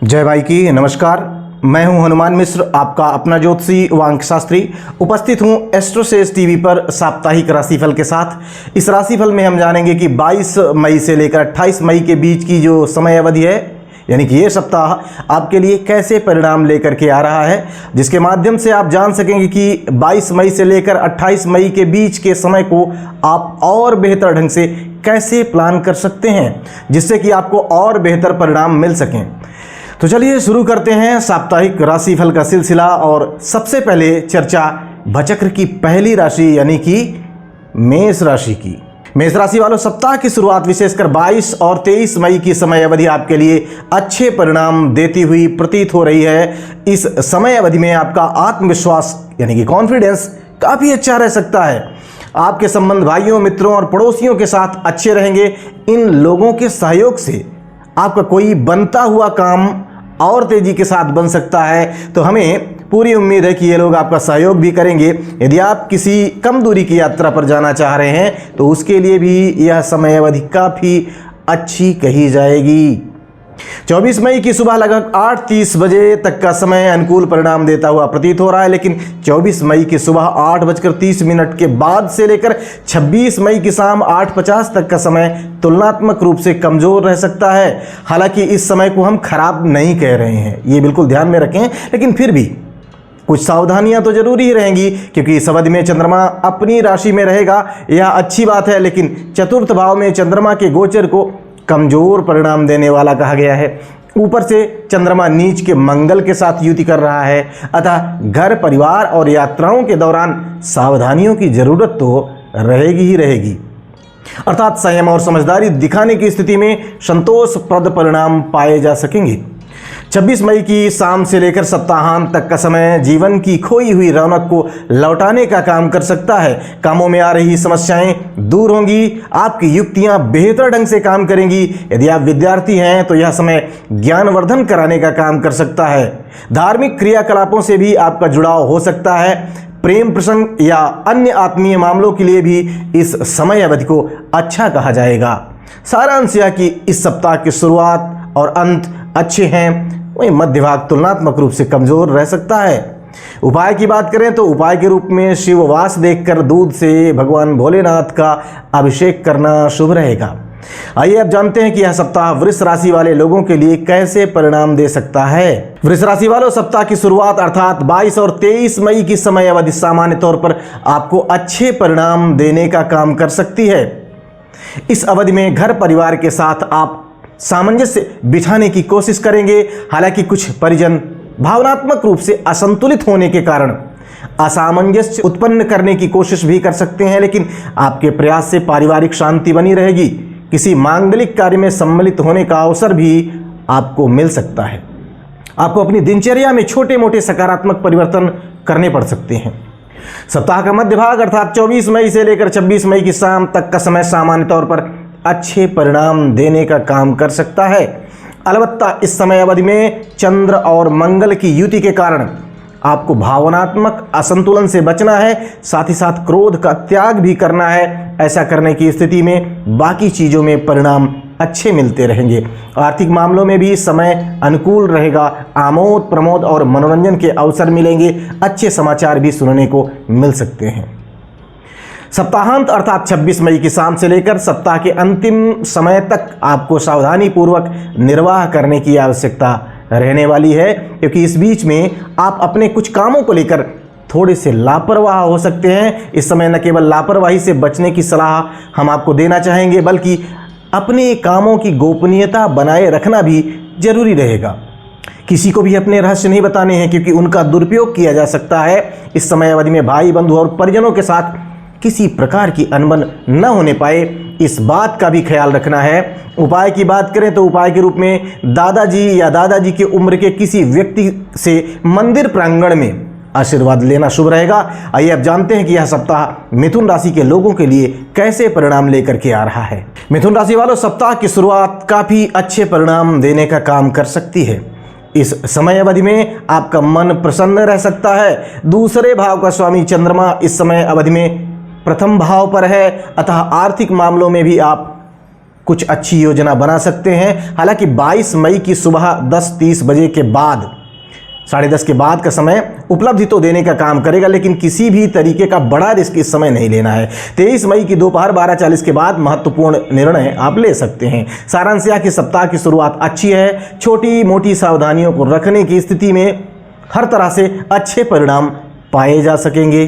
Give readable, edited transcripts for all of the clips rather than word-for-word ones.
जय भाई की नमस्कार। मैं हूं हनुमान मिश्र, आपका अपना ज्योतिषी व अंक शास्त्री। उपस्थित हूं एस्ट्रोसेज टीवी पर साप्ताहिक राशिफल के साथ। इस राशिफल में हम जानेंगे कि 22 मई से लेकर 28 मई के बीच की जो समय अवधि है, यानी कि ये सप्ताह आपके लिए कैसे परिणाम लेकर के आ रहा है, जिसके माध्यम से आप जान सकेंगे कि 22 मई से लेकर 28 मई के बीच के समय को आप और बेहतर ढंग से कैसे प्लान कर सकते हैं, जिससे कि आपको और बेहतर परिणाम मिल सकें। तो चलिए शुरू करते हैं साप्ताहिक राशिफल का सिलसिला। और सबसे पहले चर्चा भचक्र की पहली राशि यानी कि मेष राशि की। मेष राशि वालों, सप्ताह की शुरुआत विशेषकर 22 और 23 मई की समय अवधि आपके लिए अच्छे परिणाम देती हुई प्रतीत हो रही है। इस समय अवधि में आपका आत्मविश्वास यानी कि कॉन्फिडेंस काफ़ी अच्छा रह सकता है। आपके संबंध भाइयों, मित्रों और पड़ोसियों के साथ अच्छे रहेंगे। इन लोगों के सहयोग से आपका कोई बनता हुआ काम और तेजी के साथ बन सकता है, तो हमें पूरी उम्मीद है कि ये लोग आपका सहयोग भी करेंगे। यदि आप किसी कम दूरी की यात्रा पर जाना चाह रहे हैं तो उसके लिए भी यह समय अवधि काफ़ी अच्छी कही जाएगी। 24 मई की सुबह लगभग 8:30 बजे तक का समय अनुकूल परिणाम देता हुआ प्रतीत हो रहा है, लेकिन 24 मई की सुबह 8:30 के बाद से लेकर 26 मई की शाम 8:50 तक का समय तुलनात्मक रूप से कमजोर रह सकता है। हालांकि इस समय को हम खराब नहीं कह रहे हैं, ये बिल्कुल ध्यान में रखें, लेकिन फिर भी कुछ सावधानियां तो जरूरी ही रहेंगी, क्योंकि इस अवधि में चंद्रमा अपनी राशि में रहेगा। यह अच्छी बात है, लेकिन चतुर्थ भाव में चंद्रमा के गोचर को कमजोर परिणाम देने वाला कहा गया है। ऊपर से चंद्रमा नीच के मंगल के साथ युति कर रहा है, अतः घर, परिवार और यात्राओं के दौरान सावधानियों की जरूरत तो रहेगी ही रहेगी। अर्थात संयम और समझदारी दिखाने की स्थिति में संतोषप्रद परिणाम पाए जा सकेंगे। 26 मई की शाम से लेकर सप्ताहांत तक का समय जीवन की खोई हुई रौनक को लौटाने का काम कर सकता है। कामों में आ रही समस्याएं दूर होंगी, आपकी युक्तियां बेहतर ढंग से काम करेंगी। यदि आप विद्यार्थी हैं तो यह समय ज्ञानवर्धन कराने का काम कर सकता है। धार्मिक क्रियाकलापों से भी आपका जुड़ाव हो सकता है। प्रेम प्रसंग या अन्य आत्मीय मामलों के लिए भी इस समय अवधि को अच्छा कहा जाएगा। सारांश यह कि इस सप्ताह की शुरुआत और अंत अच्छे हैं, वही मध्य भाग तुलनात्मक रूप से कमजोर रह सकता है। उपाय की बात करें तो उपाय के रूप में शिववास देखकर दूध से भगवान भोलेनाथ का अभिषेक करना शुभ रहेगा। आइए अब जानते हैं कि यह सप्ताह वृष राशि वाले लोगों के लिए कैसे परिणाम दे सकता है। वृष राशि वालों, सप्ताह की शुरुआत अर्थात 22 और 23 मई की समय अवधि सामान्य तौर पर आपको अच्छे परिणाम देने का काम कर सकती है। इस अवधि में घर परिवार के साथ आप सामंजस्य बिठाने की कोशिश करेंगे। हालांकि कुछ परिजन भावनात्मक रूप से असंतुलित होने के कारण असामंजस्य उत्पन्न करने की कोशिश भी कर सकते हैं, लेकिन आपके प्रयास से पारिवारिक शांति बनी रहेगी। किसी मांगलिक कार्य में सम्मिलित होने का अवसर भी आपको मिल सकता है। आपको अपनी दिनचर्या में छोटे मोटे सकारात्मक परिवर्तन करने पड़ सकते हैं। सप्ताह का मध्य भाग अर्थात 24 मई से लेकर 26 मई की शाम तक का समय सामान्य तौर पर अच्छे परिणाम देने का काम कर सकता है। अलबत्ता इस समय अवधि में चंद्र और मंगल की युति के कारण आपको भावनात्मक असंतुलन से बचना है, साथ ही साथ क्रोध का त्याग भी करना है। ऐसा करने की स्थिति में बाकी चीज़ों में परिणाम अच्छे मिलते रहेंगे। आर्थिक मामलों में भी समय अनुकूल रहेगा। आमोद प्रमोद और मनोरंजन के अवसर मिलेंगे। अच्छे समाचार भी सुनने को मिल सकते हैं। सप्ताहांत अर्थात 26 मई की शाम से लेकर सप्ताह के अंतिम समय तक आपको सावधानी पूर्वक निर्वाह करने की आवश्यकता रहने वाली है, क्योंकि इस बीच में आप अपने कुछ कामों को लेकर थोड़े से लापरवाह हो सकते हैं। इस समय न केवल लापरवाही से बचने की सलाह हम आपको देना चाहेंगे, बल्कि अपने कामों की गोपनीयता बनाए रखना भी जरूरी रहेगा। किसी को भी अपने रहस्य नहीं बताने हैं, क्योंकि उनका दुरुपयोग किया जा सकता है। इस समय अवधि में भाई बंधु और परिजनों के साथ किसी प्रकार की अनबन न होने पाए, इस बात का भी ख्याल रखना है। उपाय की बात करें तो उपाय के रूप में दादाजी या दादाजी की उम्र के किसी व्यक्ति से मंदिर प्रांगण में आशीर्वाद लेना शुभ रहेगा। आइए अब जानते हैं कि यह सप्ताह मिथुन राशि के लोगों के लिए कैसे परिणाम लेकर के आ रहा है। मिथुन राशि वालों, सप्ताह की शुरुआत काफ़ी अच्छे परिणाम देने का काम कर सकती है। इस समय अवधि में आपका मन प्रसन्न रह सकता है। दूसरे भाव का स्वामी चंद्रमा इस समय अवधि में प्रथम भाव पर है, अतः आर्थिक मामलों में भी आप कुछ अच्छी योजना बना सकते हैं। हालांकि 22 मई की सुबह 10:30 बजे के बाद 10:30 के बाद का समय उपलब्धि तो देने का काम करेगा, लेकिन किसी भी तरीके का बड़ा रिस्क इस समय नहीं लेना है। 23 मई की दोपहर 12:40 के बाद महत्वपूर्ण निर्णय आप ले सकते हैं। सारांश यह कि सप्ताह की शुरुआत अच्छी है। छोटी मोटी सावधानियों को रखने की स्थिति में हर तरह से अच्छे परिणाम पाए जा सकेंगे।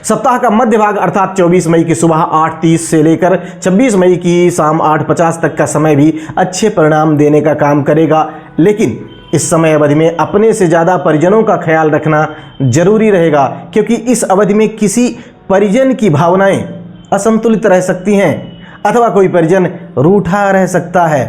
सप्ताह का मध्य भाग अर्थात 24 मई की सुबह 8:30 से लेकर 26 मई की शाम 8:50 तक का समय भी अच्छे परिणाम देने का काम करेगा, लेकिन इस समय अवधि में अपने से ज़्यादा परिजनों का ख्याल रखना जरूरी रहेगा, क्योंकि इस अवधि में किसी परिजन की भावनाएं असंतुलित रह सकती हैं अथवा कोई परिजन रूठा रह सकता है।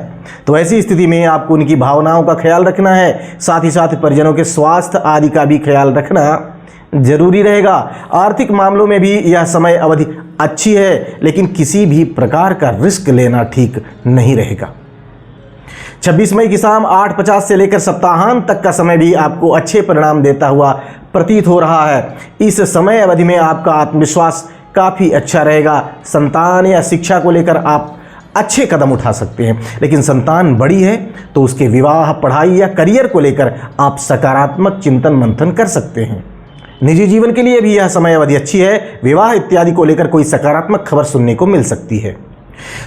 तो ऐसी स्थिति में आपको उनकी भावनाओं का ख्याल रखना है, साथ ही साथ परिजनों के स्वास्थ्य आदि का भी ख्याल रखना जरूरी रहेगा। आर्थिक मामलों में भी यह समय अवधि अच्छी है, लेकिन किसी भी प्रकार का रिस्क लेना ठीक नहीं रहेगा। 26 मई की शाम 8:50 से लेकर सप्ताहांत तक का समय भी आपको अच्छे परिणाम देता हुआ प्रतीत हो रहा है। इस समय अवधि में आपका आत्मविश्वास काफ़ी अच्छा रहेगा। संतान या शिक्षा को लेकर आप अच्छे कदम उठा सकते हैं, लेकिन संतान बड़ी है तो उसके विवाह, पढ़ाई या करियर को लेकर आप सकारात्मक चिंतन मंथन कर सकते हैं। निजी जीवन के लिए भी यह समय अवधि अच्छी है। विवाह इत्यादि को लेकर कोई सकारात्मक खबर सुनने को मिल सकती है।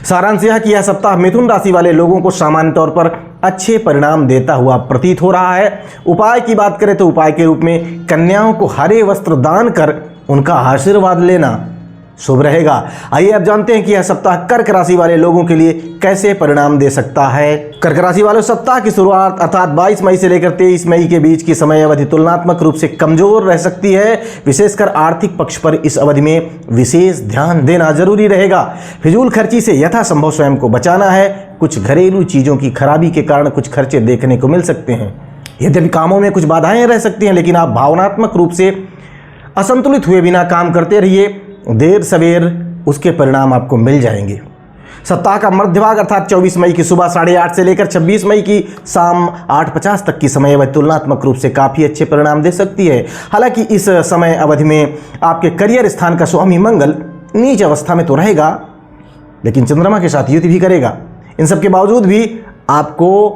सारांश यह कि यह सप्ताह मिथुन राशि वाले लोगों को सामान्य तौर पर अच्छे परिणाम देता हुआ प्रतीत हो रहा है। उपाय की बात करें तो उपाय के रूप में कन्याओं को हरे वस्त्र दान कर उनका आशीर्वाद लेना शुभ रहेगा। आइए अब जानते हैं कि यह सप्ताह कर्क राशि वाले लोगों के लिए कैसे परिणाम दे सकता है। कर्क राशि वालों, सप्ताह की शुरुआत अर्थात 22 मई से लेकर 23 मई के बीच की समय अवधि तुलनात्मक रूप से कमजोर रह सकती है। विशेषकर आर्थिक पक्ष पर इस अवधि में विशेष ध्यान देना जरूरी रहेगा। फिजूल खर्ची से यथासंभव स्वयं को बचाना है। कुछ घरेलू चीजों की खराबी के कारण कुछ खर्चे देखने को मिल सकते हैं। यद्यपि कामों में कुछ बाधाएं रह सकती हैं, लेकिन आप भावनात्मक रूप से असंतुलित हुए बिना काम करते रहिए। देर सवेर उसके परिणाम आपको मिल जाएंगे। सप्ताह का मध्य भाग अर्थात 24 मई की सुबह 8:30 से लेकर 26 मई की शाम 8:50 तक की समय अवधि तुलनात्मक रूप से काफ़ी अच्छे परिणाम दे सकती है। हालांकि इस समय अवधि में आपके करियर स्थान का स्वामी मंगल नीच अवस्था में तो रहेगा, लेकिन चंद्रमा के साथ युति भी करेगा। इन सब के बावजूद भी आपको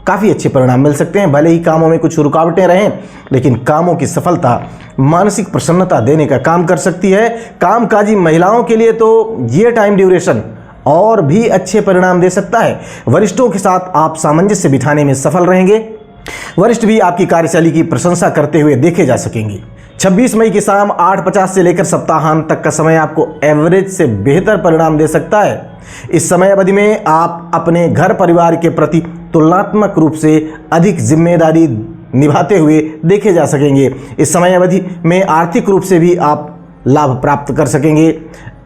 काफ़ी अच्छे परिणाम मिल सकते हैं। भले ही कामों में कुछ रुकावटें रहें, लेकिन कामों की सफलता मानसिक प्रसन्नता देने का काम कर सकती है। कामकाजी महिलाओं के लिए तो ये टाइम ड्यूरेशन और भी अच्छे परिणाम दे सकता है। वरिष्ठों के साथ आप सामंजस्य बिठाने में सफल रहेंगे। वरिष्ठ भी आपकी कार्यशैली की प्रशंसा करते हुए देखे जा सकेंगे। 26 मई की शाम 8:50 से लेकर सप्ताहांत तक का समय आपको एवरेज से बेहतर परिणाम दे सकता है। इस समय अवधि में आप अपने घर परिवार के प्रति तुलनात्मक रूप से अधिक जिम्मेदारी निभाते हुए देखे जा सकेंगे। इस समय अवधि में आर्थिक रूप से भी आप लाभ प्राप्त कर सकेंगे।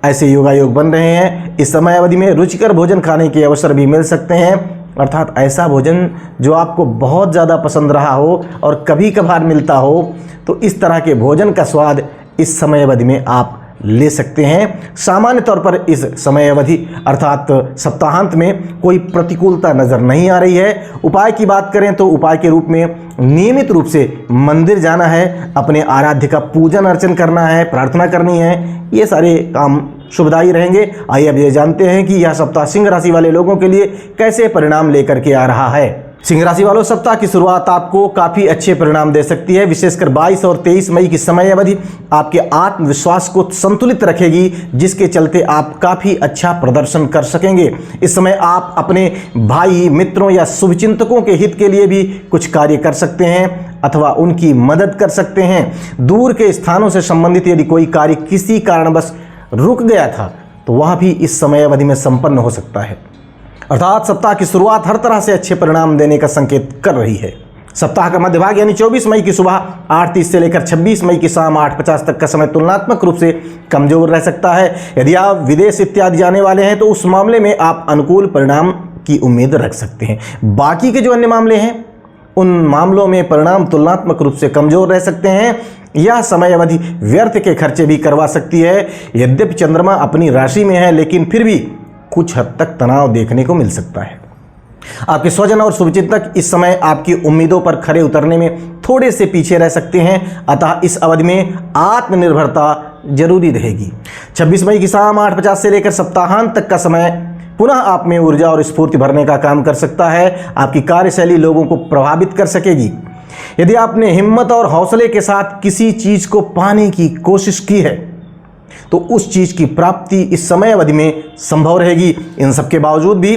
ऐसे योगायोग बन रहे हैं। इस समय अवधि में रुचिकर भोजन खाने के अवसर भी मिल सकते हैं, अर्थात ऐसा भोजन जो आपको बहुत ज़्यादा पसंद रहा हो और कभी कभार मिलता हो, तो इस तरह के भोजन का स्वाद इस समय अवधि में आप ले सकते हैं। सामान्य तौर पर इस समय अवधि अर्थात सप्ताहांत में कोई प्रतिकूलता नज़र नहीं आ रही है। उपाय की बात करें तो उपाय के रूप में नियमित रूप से मंदिर जाना है, अपने आराध्य का पूजन अर्चन करना है, प्रार्थना करनी है। ये सारे काम शुभदायी रहेंगे। आइए अब ये जानते हैं कि यह सप्ताह सिंह राशि वाले लोगों के लिए कैसे परिणाम लेकर के आ रहा है। सिंह राशि वालों, सप्ताह की शुरुआत आपको काफ़ी अच्छे परिणाम दे सकती है। विशेषकर 22 और 23 मई की समय अवधि आपके आत्मविश्वास को संतुलित रखेगी, जिसके चलते आप काफ़ी अच्छा प्रदर्शन कर सकेंगे। इस समय आप अपने भाई, मित्रों या शुभचिंतकों के हित के लिए भी कुछ कार्य कर सकते हैं अथवा उनकी मदद कर सकते हैं। दूर के स्थानों से संबंधित यदि कोई कार्य किसी कारणवश रुक गया था तो वह भी इस समय अवधि में संपन्न हो सकता है। अर्थात सप्ताह की शुरुआत हर तरह से अच्छे परिणाम देने का संकेत कर रही है। सप्ताह का मध्य भाग यानी 24 मई की सुबह 8:30 से लेकर 26 मई की शाम 8:50 तक का समय तुलनात्मक रूप से कमजोर रह सकता है। यदि आप विदेश इत्यादि जाने वाले हैं तो उस मामले में आप अनुकूल परिणाम की उम्मीद रख सकते हैं। बाकी के जो अन्य मामले हैं उन मामलों में परिणाम तुलनात्मक रूप से कमजोर रह सकते हैं। यह समय अवधि व्यर्थ के खर्चे भी करवा सकती है। यद्यपि चंद्रमा अपनी राशि में है, लेकिन फिर भी कुछ हद तक तनाव देखने को मिल सकता है। आपके स्वजन और शुभचिंतक इस समय आपकी उम्मीदों पर खरे उतरने में थोड़े से पीछे रह सकते हैं, अतः इस अवधि में आत्मनिर्भरता जरूरी रहेगी। 26 मई की शाम 8:50 से लेकर सप्ताहांत तक का समय पुनः आप में ऊर्जा और स्फूर्ति भरने का काम कर सकता है। आपकी कार्यशैली लोगों को प्रभावित कर सकेगी। यदि आपने हिम्मत और हौसले के साथ किसी चीज को पाने की कोशिश की है तो उस चीज की प्राप्ति इस समय अवधि में संभव रहेगी। इन सब के बावजूद भी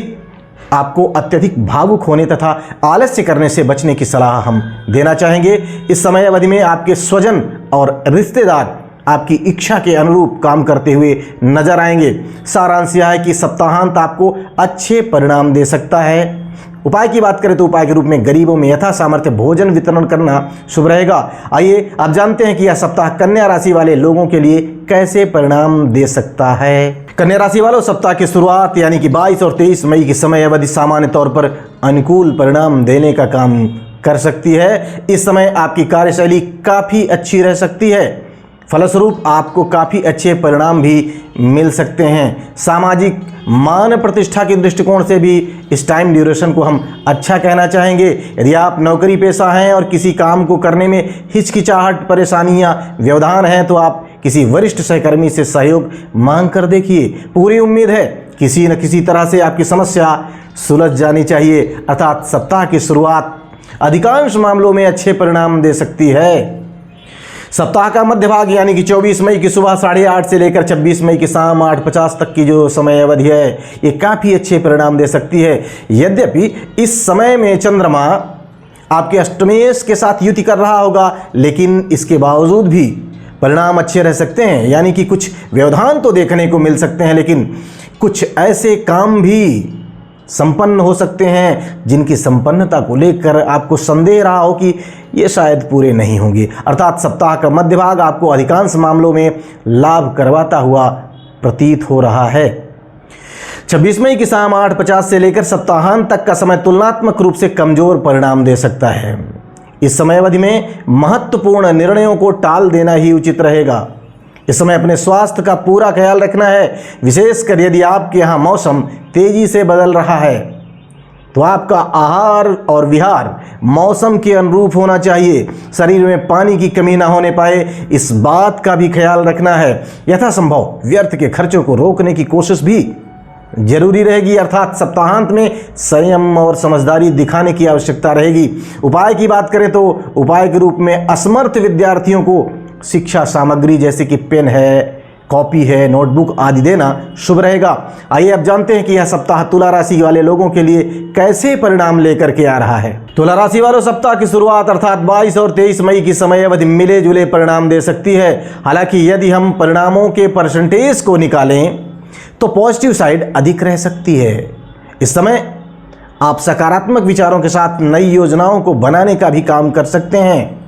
आपको अत्यधिक भावुक होने तथा आलस्य करने से बचने की सलाह हम देना चाहेंगे। इस समय अवधि में आपके स्वजन और रिश्तेदार आपकी इच्छा के अनुरूप काम करते हुए नजर आएंगे। सारांश यह है कि सप्ताहांत आपको अच्छे परिणाम दे सकता है। उपाय की बात करें तो उपाय के रूप में गरीबों में यथा सामर्थ्य भोजन वितरण करना शुभ रहेगा। आइए आप जानते हैं कि यह सप्ताह कन्या राशि वाले लोगों के लिए कैसे परिणाम दे सकता है। कन्या राशि वालों, सप्ताह की शुरुआत यानी कि 22 और 23 मई की समय अवधि सामान्य तौर पर अनुकूल परिणाम देने का काम कर सकती है। इस समय आपकी कार्यशैली काफ़ी अच्छी रह सकती है। फलस्वरूप आपको काफ़ी अच्छे परिणाम भी मिल सकते हैं। सामाजिक मान प्रतिष्ठा के दृष्टिकोण से भी इस टाइम ड्यूरेशन को हम अच्छा कहना चाहेंगे। यदि आप नौकरी पेशा हैं और किसी काम को करने में हिचकिचाहट, परेशानियां, व्यवधान हैं तो आप किसी वरिष्ठ सहकर्मी से सहयोग मांग कर देखिए। पूरी उम्मीद है किसी न किसी तरह से आपकी समस्या सुलझ जानी चाहिए। अर्थात सप्ताह की शुरुआत अधिकांश मामलों में अच्छे परिणाम दे सकती है। सप्ताह का मध्य भाग यानी कि 24 मई की सुबह 8:30 से लेकर 26 मई की शाम 8:50 तक की जो समय अवधि है ये काफ़ी अच्छे परिणाम दे सकती है। यद्यपि इस समय में चंद्रमा आपके अष्टमेश के साथ युति कर रहा होगा, लेकिन इसके बावजूद भी परिणाम अच्छे रह सकते हैं। यानी कि कुछ व्यवधान तो देखने को मिल सकते हैं, लेकिन कुछ ऐसे काम भी संपन्न हो सकते हैं जिनकी संपन्नता को लेकर आपको संदेह रहा हो कि ये शायद पूरे नहीं होंगे। अर्थात सप्ताह का मध्य भाग आपको अधिकांश मामलों में लाभ करवाता हुआ प्रतीत हो रहा है। 26 मई की शाम 8:50 से लेकर सप्ताहांत तक का समय तुलनात्मक रूप से कमजोर परिणाम दे सकता है। इस समय अवधि में महत्वपूर्ण निर्णयों को टाल देना ही उचित रहेगा। इस समय अपने स्वास्थ्य का पूरा ख्याल रखना है। विशेषकर यदि आपके यहाँ मौसम तेजी से बदल रहा है तो आपका आहार और विहार मौसम के अनुरूप होना चाहिए। शरीर में पानी की कमी ना होने पाए, इस बात का भी ख्याल रखना है। यथासंभव व्यर्थ के खर्चों को रोकने की कोशिश भी जरूरी रहेगी। अर्थात सप्ताहांत में संयम और समझदारी दिखाने की आवश्यकता रहेगी। उपाय की बात करें तो उपाय के रूप में असमर्थ विद्यार्थियों को शिक्षा सामग्री जैसे कि पेन है, कॉपी है, नोटबुक आदि देना शुभ रहेगा। आइए अब जानते हैं कि यह सप्ताह तुला राशि वाले लोगों के लिए कैसे परिणाम लेकर के आ रहा है। तुला राशि वालों, सप्ताह की शुरुआत अर्थात 22 और 23 मई की समय अवधि मिले जुले परिणाम दे सकती है। हालांकि यदि हम परिणामों के परसेंटेज को निकालें तो पॉजिटिव साइड अधिक रह सकती है। इस समय आप सकारात्मक विचारों के साथ नई योजनाओं को बनाने का भी काम कर सकते हैं।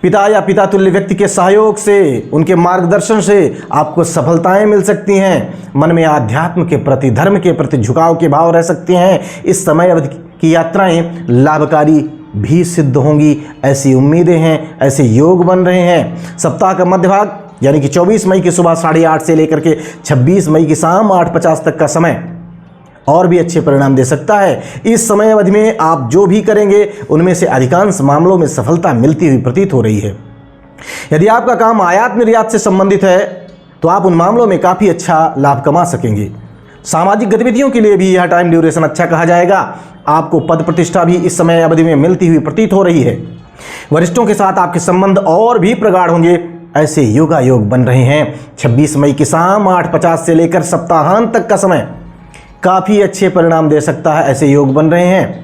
पिता या पिता तुल्य व्यक्ति के सहयोग से, उनके मार्गदर्शन से आपको सफलताएं मिल सकती हैं। मन में आध्यात्म के प्रति, धर्म के प्रति झुकाव के भाव रह सकते हैं। इस समय अवधि की यात्राएं लाभकारी भी सिद्ध होंगी, ऐसी उम्मीदें हैं, ऐसे योग बन रहे हैं। सप्ताह का मध्य भाग यानी कि 24 मई की सुबह 8:30 से लेकर के 26 मई की शाम 8:50 तक का समय और भी अच्छे परिणाम दे सकता है। इस समय अवधि में आप जो भी करेंगे उनमें से अधिकांश मामलों में सफलता मिलती हुई प्रतीत हो रही है। यदि आपका काम आयात निर्यात से संबंधित है तो आप उन मामलों में काफ़ी अच्छा लाभ कमा सकेंगे। सामाजिक गतिविधियों के लिए भी यह टाइम ड्यूरेशन अच्छा कहा जाएगा। आपको पद प्रतिष्ठा भी इस समय अवधि में मिलती हुई प्रतीत हो रही है। वरिष्ठों के साथ आपके संबंध और भी प्रगाढ़ होंगे, ऐसे योगा योग बन रहे हैं। 26 मई की शाम 8:50 से लेकर सप्ताहांत तक का समय काफ़ी अच्छे परिणाम दे सकता है, ऐसे योग बन रहे हैं।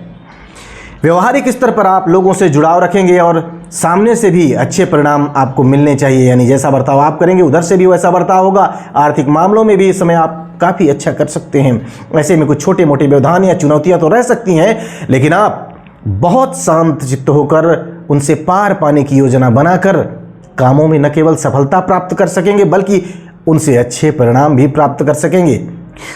व्यवहारिक स्तर पर आप लोगों से जुड़ाव रखेंगे और सामने से भी अच्छे परिणाम आपको मिलने चाहिए। यानी जैसा बर्ताव आप करेंगे उधर से भी वैसा बर्ताव होगा। आर्थिक मामलों में भी इस समय आप काफ़ी अच्छा कर सकते हैं। ऐसे में कुछ छोटे मोटे व्यवधान या चुनौतियां तो रह सकती हैं, लेकिन आप बहुत शांत चित्त होकर उनसे पार पाने की योजना बनाकर कामों में न केवल सफलता प्राप्त कर सकेंगे बल्कि उनसे अच्छे परिणाम भी प्राप्त कर सकेंगे।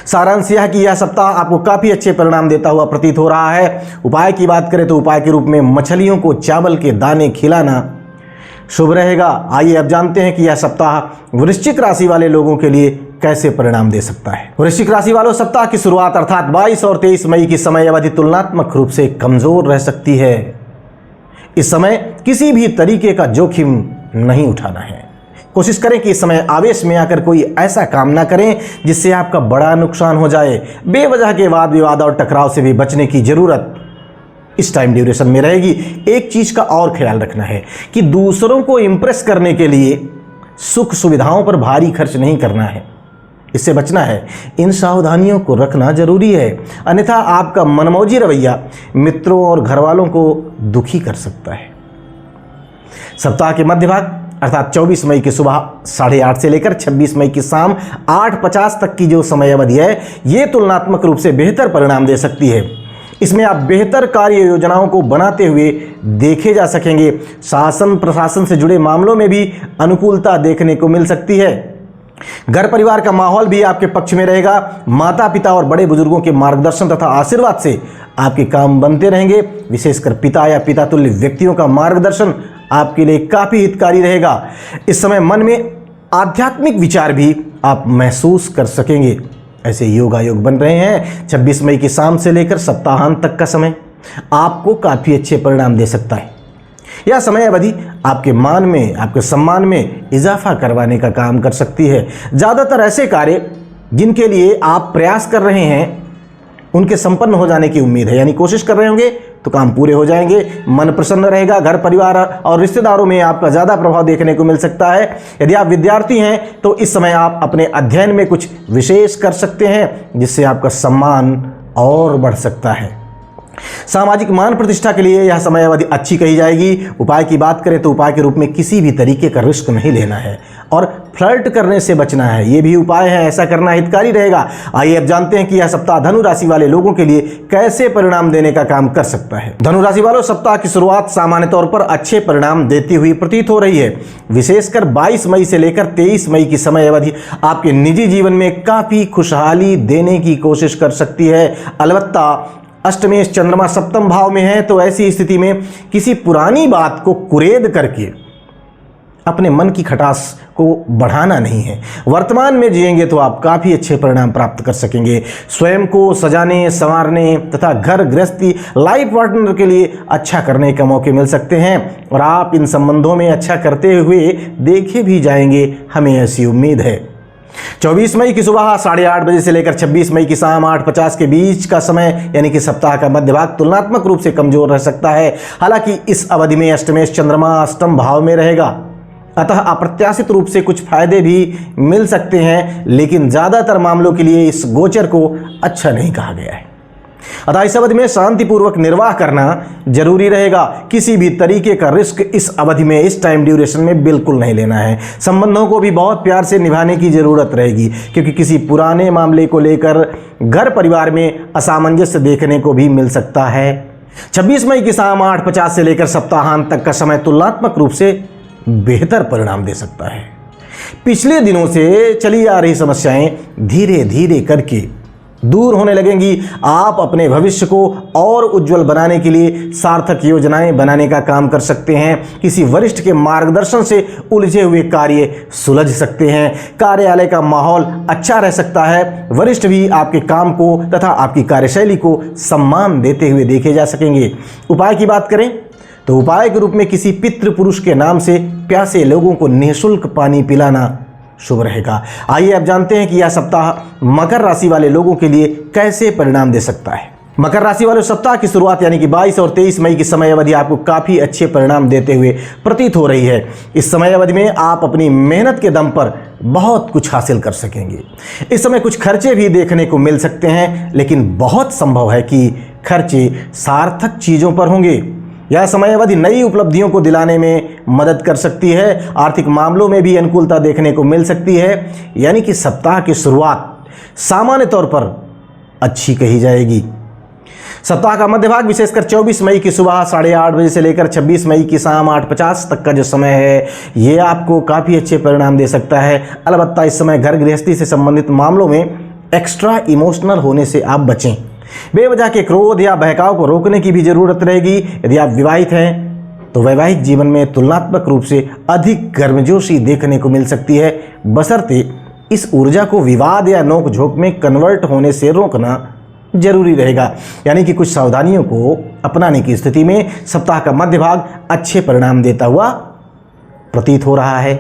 सारांश यह कि यह सप्ताह आपको काफ़ी अच्छे परिणाम देता हुआ प्रतीत हो रहा है। उपाय की बात करें तो उपाय के रूप में मछलियों को चावल के दाने खिलाना शुभ रहेगा। आइए अब जानते हैं कि यह सप्ताह वृश्चिक राशि वाले लोगों के लिए कैसे परिणाम दे सकता है। वृश्चिक राशि वालों, सप्ताह की शुरुआत अर्थात 22 और 23 मई की समय अवधि तुलनात्मक रूप से कमजोर रह सकती है। इस समय किसी भी तरीके का जोखिम नहीं उठाना है। कोशिश करें कि इस समय आवेश में आकर कोई ऐसा काम ना करें जिससे आपका बड़ा नुकसान हो जाए। बेवजह के वाद विवाद और टकराव से भी बचने की जरूरत इस टाइम ड्यूरेशन में रहेगी। एक चीज का और ख्याल रखना है कि दूसरों को इंप्रेस करने के लिए सुख सुविधाओं पर भारी खर्च नहीं करना है, इससे बचना है। इन सावधानियों को रखना जरूरी है, अन्यथा आपका मनमौजी रवैया मित्रों और घर वालों को दुखी कर सकता है। सप्ताह के मध्य भाग अर्थात 24 मई की सुबह 8:30 से लेकर 26 मई की शाम 8:50 तक की जो समय अवधि है, ये तुलनात्मक रूप से बेहतर परिणाम दे सकती है। इसमें आप बेहतर कार्य योजनाओं को बनाते हुए देखे जा सकेंगे। शासन प्रशासन से जुड़े मामलों में भी अनुकूलता देखने को मिल सकती है। घर परिवार का माहौल भी आपके पक्ष में रहेगा। माता पिता और बड़े बुजुर्गों के मार्गदर्शन तथा आशीर्वाद से आपके काम बनते रहेंगे। विशेषकर पिता या पिता तुल्य व्यक्तियों का मार्गदर्शन आपके लिए काफी हितकारी रहेगा। इस समय मन में आध्यात्मिक विचार भी आप महसूस कर सकेंगे। ऐसे योगायोग बन रहे हैं। 26 मई की शाम से लेकर सप्ताहांत तक का समय आपको काफी अच्छे परिणाम दे सकता है। यह समय अवधि आपके मान में, आपके सम्मान में इजाफा करवाने का काम कर सकती है। ज़्यादातर ऐसे कार्य जिनके लिए आप प्रयास कर रहे हैं उनके संपन्न हो जाने की उम्मीद है, यानी कोशिश कर रहे होंगे तो काम पूरे हो जाएंगे। मन प्रसन्न रहेगा। घर परिवार और रिश्तेदारों में आपका ज़्यादा प्रभाव देखने को मिल सकता है। यदि आप विद्यार्थी हैं तो इस समय आप अपने अध्ययन में कुछ विशेष कर सकते हैं जिससे आपका सम्मान और बढ़ सकता है। सामाजिक मान प्रतिष्ठा के लिए यह समय अवधि अच्छी कही जाएगी। उपाय की बात करें तो उपाय के रूप में किसी भी तरीके का रिस्क नहीं लेना है और फ्लर्ट करने से बचना है, ये भी उपाय है। ऐसा करना हितकारी रहेगा। आइए अब जानते हैं कि यह सप्ताह धनु राशि वाले लोगों के लिए कैसे परिणाम देने का काम कर सकता है। धनु राशि वालों, सप्ताह की शुरुआत सामान्य तौर पर अच्छे परिणाम देती हुई प्रतीत हो रही है। विशेषकर 22 मई से लेकर 23 मई की समय अवधि आपके निजी जीवन में काफी खुशहाली देने की कोशिश कर सकती है। अलबत्ता अष्टमेश चंद्रमा सप्तम भाव में है, तो ऐसी स्थिति में किसी पुरानी बात को कुरेद करके अपने मन की खटास को बढ़ाना नहीं है। वर्तमान में जिएंगे तो आप काफ़ी अच्छे परिणाम प्राप्त कर सकेंगे। स्वयं को सजाने संवारने तथा घर गृहस्थी लाइफ पार्टनर के लिए अच्छा करने के मौके मिल सकते हैं और आप इन संबंधों में अच्छा करते हुए देखे भी जाएंगे, हमें ऐसी उम्मीद है। 24 मई की सुबह 8:30 बजे से लेकर 26 मई की शाम 8:50 के बीच का समय यानी कि सप्ताह का मध्य भाग तुलनात्मक रूप से कमजोर रह सकता है। हालांकि इस अवधि में अष्टमेश चंद्रमा अष्टम भाव में रहेगा, अतः अप्रत्याशित रूप से कुछ फायदे भी मिल सकते हैं, लेकिन ज़्यादातर मामलों के लिए इस गोचर को अच्छा नहीं कहा गया है। अतः इस अवधि में शांतिपूर्वक निर्वाह करना जरूरी रहेगा। किसी भी तरीके का रिस्क इस अवधि में, इस टाइम ड्यूरेशन में बिल्कुल नहीं लेना है। संबंधों को भी बहुत प्यार से निभाने की जरूरत रहेगी, क्योंकि किसी पुराने मामले को लेकर घर परिवार में असामंजस्य देखने को भी मिल सकता है। 26 मई की शाम 8:50 से लेकर सप्ताहांत तक का समय तुलनात्मक रूप से बेहतर परिणाम दे सकता है। पिछले दिनों से चली आ रही समस्याएं धीरे धीरे करके दूर होने लगेंगी। आप अपने भविष्य को और उज्जवल बनाने के लिए सार्थक योजनाएं बनाने का काम कर सकते हैं। किसी वरिष्ठ के मार्गदर्शन से उलझे हुए कार्य सुलझ सकते हैं। कार्यालय का माहौल अच्छा रह सकता है। वरिष्ठ भी आपके काम को तथा आपकी कार्यशैली को सम्मान देते हुए देखे जा सकेंगे। उपाय की बात करें तो उपाय के रूप में किसी पितृ पुरुष के नाम से प्यासे लोगों को निःशुल्क पानी पिलाना शुभ रहेगा। आइए अब जानते हैं कि यह सप्ताह मकर राशि वाले लोगों के लिए कैसे परिणाम दे सकता है। मकर राशि वाले सप्ताह की शुरुआत यानी कि 22 और 23 मई की समय अवधि आपको काफ़ी अच्छे परिणाम देते हुए प्रतीत हो रही है। इस समय अवधि में आप अपनी मेहनत के दम पर बहुत कुछ हासिल कर सकेंगे। इस समय कुछ खर्चे भी देखने को मिल सकते हैं, लेकिन बहुत संभव है कि खर्चे सार्थक चीज़ों पर होंगे। यह समय अवधि नई उपलब्धियों को दिलाने में मदद कर सकती है। आर्थिक मामलों में भी अनुकूलता देखने को मिल सकती है, यानी कि सप्ताह की शुरुआत सामान्य तौर पर अच्छी कही जाएगी। सप्ताह का मध्य भाग विशेषकर 24 मई की सुबह 8:30 बजे से लेकर 26 मई की शाम 8:50 तक का जो समय है, ये आपको काफ़ी अच्छे परिणाम दे सकता है। अलबत्ता इस समय घर गृहस्थी से संबंधित मामलों में एक्स्ट्रा इमोशनल होने से आप बचें। बेवजह के क्रोध या बहकाव को रोकने की भी जरूरत रहेगी। यदि आप विवाहित हैं तो वैवाहिक जीवन में तुलनात्मक रूप से अधिक गर्मजोशी देखने को मिल सकती है, बशर्ते इस ऊर्जा को विवाद या नोक झोंक में कन्वर्ट होने से रोकना जरूरी रहेगा। यानी कि कुछ सावधानियों को अपनाने की स्थिति में सप्ताह का मध्य भाग अच्छे परिणाम देता हुआ प्रतीत हो रहा है।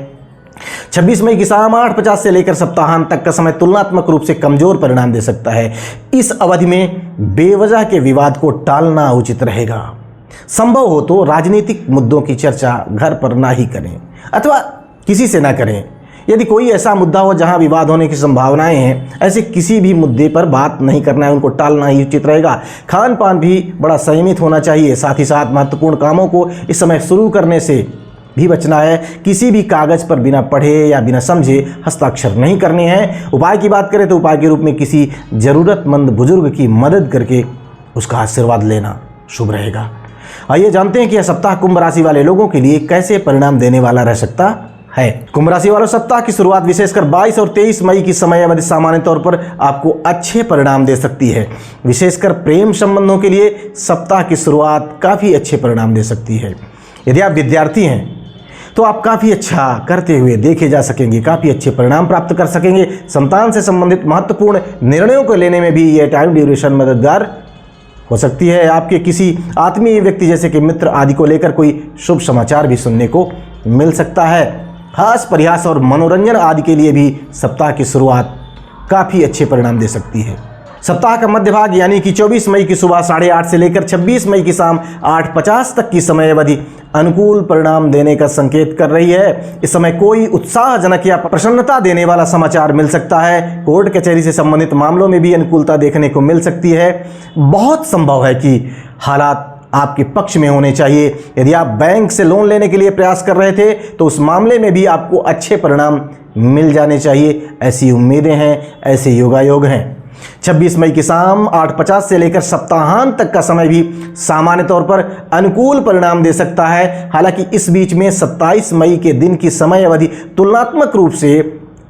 26 मई की शाम 8:50 से लेकर सप्ताहांत तक का समय तुलनात्मक रूप से कमजोर परिणाम दे सकता है। इस अवधि में बेवजह के विवाद को टालना उचित रहेगा। संभव हो तो राजनीतिक मुद्दों की चर्चा घर पर ना ही करें अथवा किसी से ना करें। यदि कोई ऐसा मुद्दा हो जहां विवाद होने की संभावनाएं हैं, ऐसे किसी भी मुद्दे पर बात नहीं करना है, उनको टालना ही उचित रहेगा। खान पान भी बड़ा संयमित होना चाहिए। साथ ही साथ महत्वपूर्ण कामों को इस समय शुरू करने से भी बचना है। किसी भी कागज पर बिना पढ़े या बिना समझे हस्ताक्षर नहीं करने हैं। उपाय की बात करें तो उपाय के रूप में किसी जरूरतमंद बुजुर्ग की मदद करके उसका आशीर्वाद लेना शुभ रहेगा। आइए जानते हैं कि यह सप्ताह कुंभ राशि वाले लोगों के लिए कैसे परिणाम देने वाला रह सकता है। कुंभ राशि वालों, सप्ताह की शुरुआत विशेषकर 22 और 23 मई की समय अवधि सामान्य तौर पर आपको अच्छे परिणाम दे सकती है। विशेषकर प्रेम संबंधों के लिए सप्ताह की शुरुआत काफ़ी अच्छे परिणाम दे सकती है। यदि आप विद्यार्थी हैं तो आप काफ़ी अच्छा करते हुए देखे जा सकेंगे, काफ़ी अच्छे परिणाम प्राप्त कर सकेंगे। संतान से संबंधित महत्वपूर्ण निर्णयों को लेने में भी यह टाइम ड्यूरेशन मददगार हो सकती है। आपके किसी आत्मीय व्यक्ति जैसे कि मित्र आदि को लेकर कोई शुभ समाचार भी सुनने को मिल सकता है। हास प्रयास और मनोरंजन आदि के लिए भी सप्ताह की शुरुआत काफ़ी अच्छे परिणाम दे सकती है। सप्ताह का मध्य भाग यानी कि 24 मई की सुबह 8:30 से लेकर 26 मई की शाम 8:50 तक की समय अवधि अनुकूल परिणाम देने का संकेत कर रही है। इस समय कोई उत्साहजनक या प्रसन्नता देने वाला समाचार मिल सकता है। कोर्ट कचहरी से संबंधित मामलों में भी अनुकूलता देखने को मिल सकती है। बहुत संभव है कि हालात आपके पक्ष में होने चाहिए। यदि आप बैंक से लोन लेने के लिए प्रयास कर रहे थे तो उस मामले में भी आपको अच्छे परिणाम मिल जाने चाहिए। ऐसी उम्मीदें हैं, ऐसे योगायोग हैं। 26 मई की शाम 8:50 से लेकर सप्ताहांत तक का समय भी सामान्य तौर पर अनुकूल परिणाम दे सकता है। हालांकि इस बीच में 27 मई के दिन की समय अवधि तुलनात्मक रूप से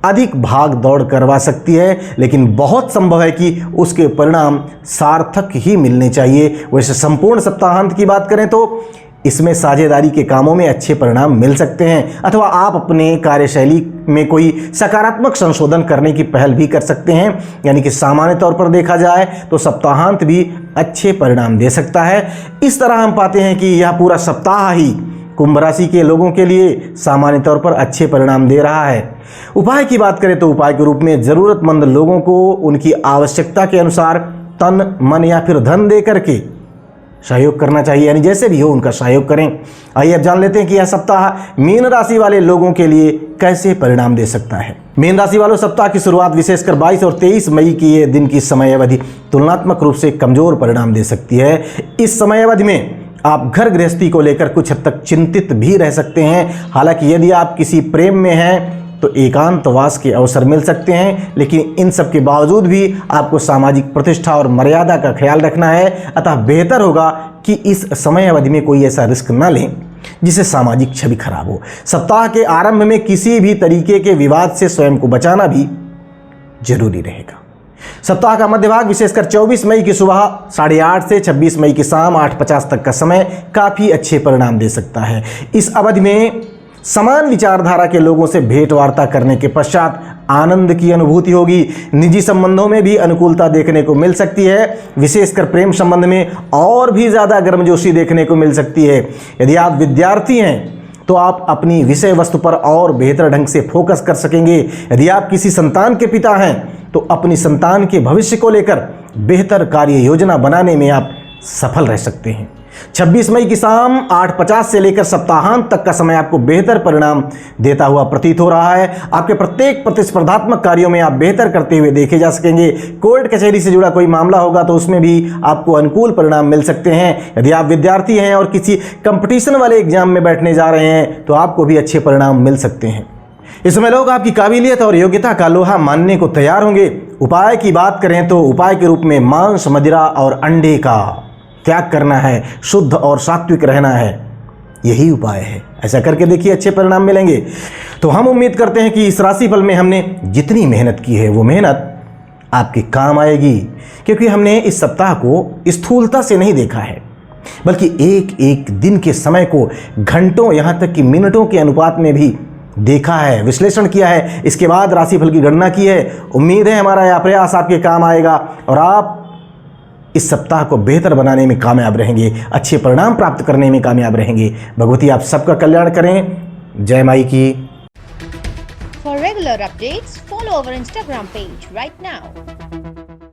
अधिक भाग दौड़ करवा सकती है, लेकिन बहुत संभव है कि उसके परिणाम सार्थक ही मिलने चाहिए। वैसे संपूर्ण सप्ताहांत की बात करें तो इसमें साझेदारी के कामों में अच्छे परिणाम मिल सकते हैं अथवा आप अपने कार्यशैली में कोई सकारात्मक संशोधन करने की पहल भी कर सकते हैं। यानी कि सामान्य तौर पर देखा जाए तो सप्ताहांत भी अच्छे परिणाम दे सकता है। इस तरह हम पाते हैं कि यह पूरा सप्ताह ही कुंभ राशि के लोगों के लिए सामान्य तौर पर अच्छे परिणाम दे रहा है। उपाय की बात करें तो उपाय के रूप में ज़रूरतमंद लोगों को उनकी आवश्यकता के अनुसार तन, मन या फिर धन दे करके सहयोग करना चाहिए। यानी जैसे भी हो उनका सहयोग करें। आइए अब जान लेते हैं कि यह सप्ताह मीन राशि वाले लोगों के लिए कैसे परिणाम दे सकता है। मीन राशि वालों, सप्ताह की शुरुआत विशेषकर 22 और 23 मई की ये दिन की समय अवधि तुलनात्मक रूप से कमजोर परिणाम दे सकती है। इस समय अवधि में आप घर गृहस्थी को लेकर कुछ हद तक चिंतित भी रह सकते हैं। हालांकि यदि आप किसी प्रेम में हैं तो एकांतवास के अवसर मिल सकते हैं, लेकिन इन सब के बावजूद भी आपको सामाजिक प्रतिष्ठा और मर्यादा का ख्याल रखना है। अतः बेहतर होगा कि इस समय अवधि में कोई ऐसा रिस्क न लें जिससे सामाजिक छवि खराब हो। सप्ताह के आरंभ में किसी भी तरीके के विवाद से स्वयं को बचाना भी जरूरी रहेगा। सप्ताह का मध्य भाग विशेषकर 24 मई की सुबह 8:30 से 26 मई की शाम 8:50 तक का समय काफ़ी अच्छे परिणाम दे सकता है। इस अवधि में समान विचारधारा के लोगों से भेंट वार्ता करने के पश्चात आनंद की अनुभूति होगी। निजी संबंधों में भी अनुकूलता देखने को मिल सकती है। विशेषकर प्रेम संबंध में और भी ज़्यादा गर्मजोशी देखने को मिल सकती है। यदि आप विद्यार्थी हैं तो आप अपनी विषय वस्तु पर और बेहतर ढंग से फोकस कर सकेंगे। यदि आप किसी संतान के पिता हैं तो अपनी संतान के भविष्य को लेकर बेहतर कार्य योजना बनाने में आप सफल रह सकते हैं। 26 मई की शाम 8:50 से लेकर सप्ताहांत तक का समय आपको बेहतर परिणाम देता हुआ प्रतीत हो रहा है। आपके प्रत्येक प्रतिस्पर्धात्मक कार्यों में आप बेहतर करते हुए देखे जा सकेंगे। कोर्ट कचहरी से जुड़ा कोई मामला होगा तो उसमें भी आपको अनुकूल परिणाम मिल सकते हैं। यदि आप विद्यार्थी हैं और किसी कंपटीशन वाले एग्जाम में बैठने जा रहे हैं तो आपको भी अच्छे परिणाम मिल सकते हैं। इस समय लोग आपकी काबिलियत और योग्यता का लोहा मानने को तैयार होंगे। उपाय की बात करें तो उपाय के रूप में मांस, मदिरा और अंडे का त्याग करना है, शुद्ध और सात्विक रहना है, यही उपाय है। ऐसा करके देखिए, अच्छे परिणाम मिलेंगे। तो हम उम्मीद करते हैं कि इस राशिफल में हमने जितनी मेहनत की है वो मेहनत आपके काम आएगी, क्योंकि हमने इस सप्ताह को स्थूलता से नहीं देखा है, बल्कि एक एक दिन के समय को घंटों यहाँ तक कि मिनटों के अनुपात में भी देखा है, विश्लेषण किया है। इसके बाद राशिफल की गणना की है। उम्मीद है हमारा यह प्रयास आपके काम आएगा और आप इस सप्ताह को बेहतर बनाने में कामयाब रहेंगे, अच्छे परिणाम प्राप्त करने में कामयाब रहेंगे। भगवती आप सबका कल्याण करें। जय माई की। regular updates, follow our Instagram page right now.